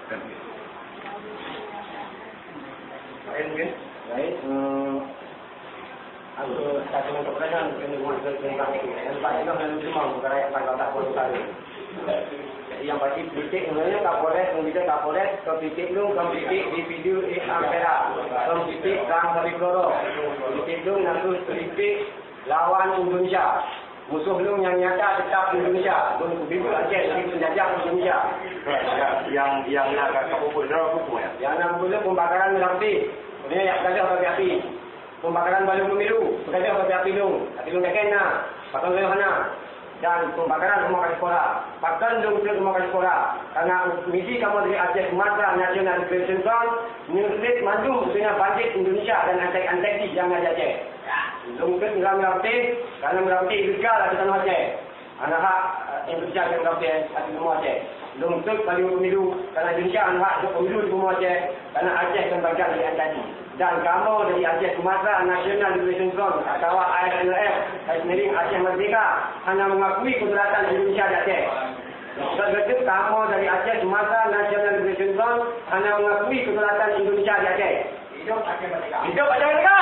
Baik. Aku satu untuk perasaan kena buat tentang yang tak ada dalam semua perkara yang tak boleh tahu. Jadi yang pasti politik sebenarnya tak boleh, kita tak boleh ke politik lu, ke politik di video ampera, ke politik rang dari peloro, politik lu nanti politik lawan Indonesia. Musuh lu yang nyata tetap Indonesia, belum bimbing Aceh jadi penjajah Indonesia. Yang nak kapupul hukum ya. Yang nak boleh pembakaran melampi, ini yang kata bagi api. Pembakaran balon pemilu, berkaitan dengan api lung kena, pakai mana, dan pembakaran rumah kasih sekolah, pakai lung ke rumah kasih sekolah. Karena misi kamu dari Aceh Sumatera National Liberation Front, menulis mandu dengan bandit Indonesia dan antek-antek yang ada Aceh. Lung ke meramti, karena meramti ilegal di tanah Aceh. Anak hak Indonesia yang meramti di rumah Aceh. Lung ke balon pemilu, karena Indonesia anak hak pemilu di rumah Aceh, karena Aceh yang bagian dari antek. Dan kamu dari Aceh Sumatera National Liberation Front atau ANLF, sendiri Aceh Merdeka, hanya mengakui kedaulatan Indonesia di Aceh. Begitu kamu dari Aceh Sumatera National Liberation Front hanya mengakui kedaulatan Indonesia di Aceh. Hidup Aceh Merdeka. Hidup Aceh Merdeka.